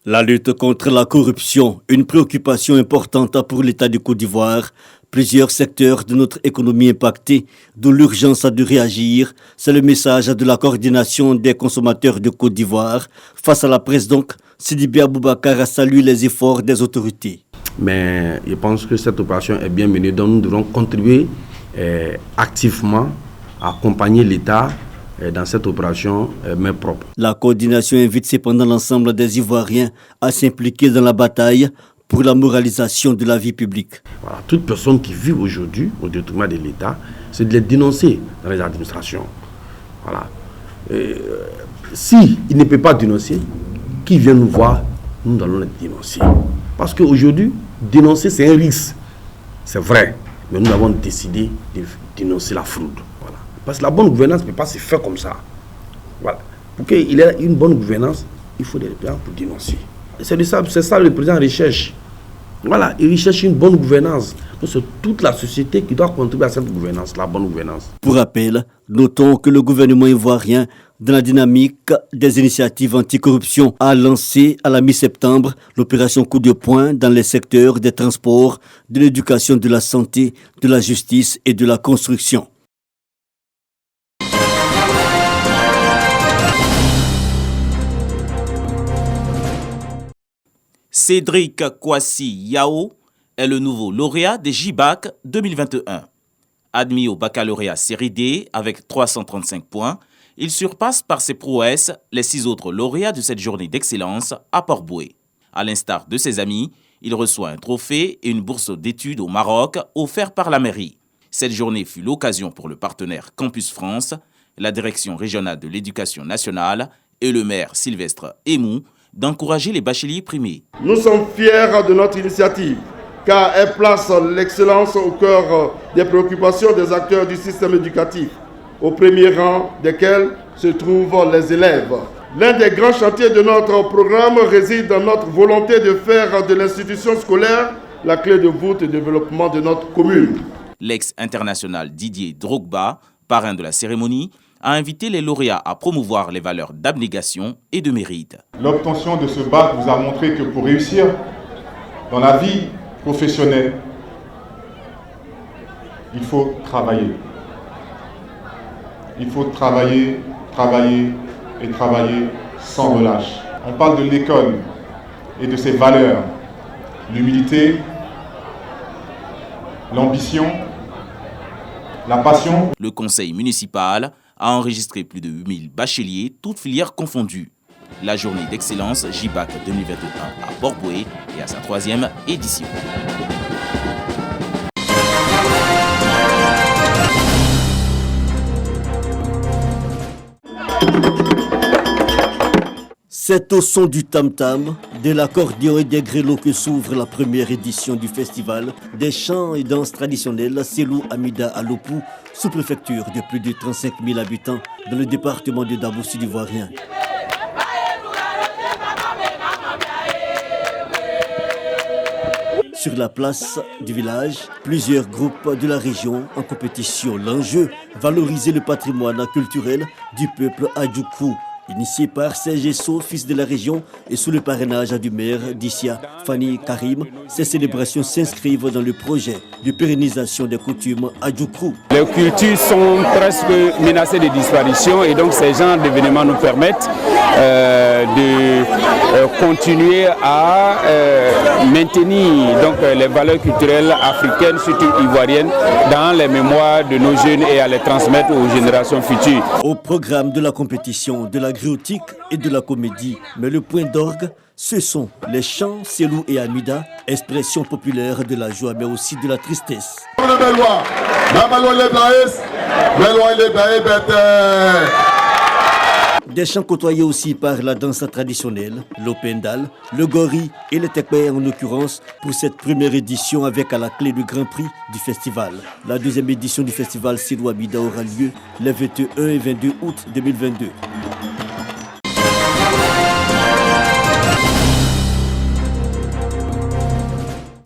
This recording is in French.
La lutte contre la corruption, une préoccupation importante pour l'État du Côte d'Ivoire. Plusieurs secteurs de notre économie impactés, d'où l'urgence de réagir. C'est le message de la coordination des consommateurs de Côte d'Ivoire. Face à la presse donc, Sidibé Aboubakar a salué les efforts des autorités. Mais je pense que cette opération est bien menée, donc nous devons contribuer activement à accompagner l'État dans cette opération main propre. La coordination invite cependant l'ensemble des Ivoiriens à s'impliquer dans la bataille pour la moralisation de la vie publique. Voilà, toute personne qui vit aujourd'hui au détriment de l'État, c'est de les dénoncer dans les administrations. Voilà. Si il ne peut pas dénoncer, qui vient nous voir, nous allons les dénoncer. Parce qu'aujourd'hui, dénoncer c'est un risque. C'est vrai, mais nous avons décidé de dénoncer la fraude. Voilà. Parce que la bonne gouvernance ne peut pas se faire comme ça. Voilà. Pour qu'il y ait une bonne gouvernance, il faut des plans pour dénoncer. C'est ça le président recherche. Voilà, il recherche une bonne gouvernance. C'est toute la société qui doit contribuer à cette gouvernance, la bonne gouvernance. Pour rappel, notons que le gouvernement ivoirien, dans la dynamique des initiatives anticorruption, a lancé à la mi-septembre l'opération coup de poing dans les secteurs des transports, de l'éducation, de la santé, de la justice et de la construction. Cédric Kwasi Yao est le nouveau lauréat des JBAC 2021. Admis au baccalauréat série D avec 335 points, il surpasse par ses prouesses les 6 autres lauréats de cette journée d'excellence à Port-Bouët. À l'instar de ses amis, il reçoit un trophée et une bourse d'études au Maroc offert par la mairie. Cette journée fut l'occasion pour le partenaire Campus France, la direction régionale de l'éducation nationale et le maire Sylvestre Emou d'encourager les bacheliers primés. Nous sommes fiers de notre initiative car elle place l'excellence au cœur des préoccupations des acteurs du système éducatif, au premier rang desquels se trouvent les élèves. L'un des grands chantiers de notre programme réside dans notre volonté de faire de l'institution scolaire la clé de voûte et développement de notre commune. L'ex-international Didier Drogba, parrain de la cérémonie, a invité les lauréats à promouvoir les valeurs d'abnégation et de mérite. L'obtention de ce bac vous a montré que pour réussir dans la vie professionnelle, il faut travailler. Il faut travailler, travailler et travailler sans relâche. On parle de l'école et de ses valeurs, l'humilité, l'ambition, la passion. Le conseil municipal a enregistré plus de 8000 bacheliers, toutes filières confondues. La journée d'excellence JBAC 2021 à Port-Bouët est à sa 3e édition. C'est au son du tam-tam, de l'accordéon et des grelots que s'ouvre la première édition du festival des chants et danses traditionnelles Selou Amida à Lopou, sous-préfecture de plus de 35 000 habitants dans le département de Dabo sud-ivoirien. Sur la place du village, plusieurs groupes de la région en compétition. L'enjeu, valoriser le patrimoine culturel du peuple Adjoukou. Initié par Serge Esso, fils de la région, et sous le parrainage du maire d'Issia, Fanny Karim, ces célébrations s'inscrivent dans le projet de pérennisation des coutumes Adjoukou. Les cultures sont presque menacées de disparition et donc ces genres d'événements nous permettent de continuer à maintenir donc, les valeurs culturelles africaines, surtout ivoiriennes, dans les mémoires de nos jeunes et à les transmettre aux générations futures. Au programme de la compétition, de la griotique et de la comédie, mais le point d'orgue, ce sont les chants Selou et Amida, expression populaire de la joie mais aussi de la tristesse. Des chants côtoyés aussi par la danse traditionnelle, l'opendal, le gori et le tekbe en l'occurrence pour cette première édition avec à la clé le Grand Prix du festival. La deuxième édition du festival Selou Amida aura lieu les 21 et 22 août 2022.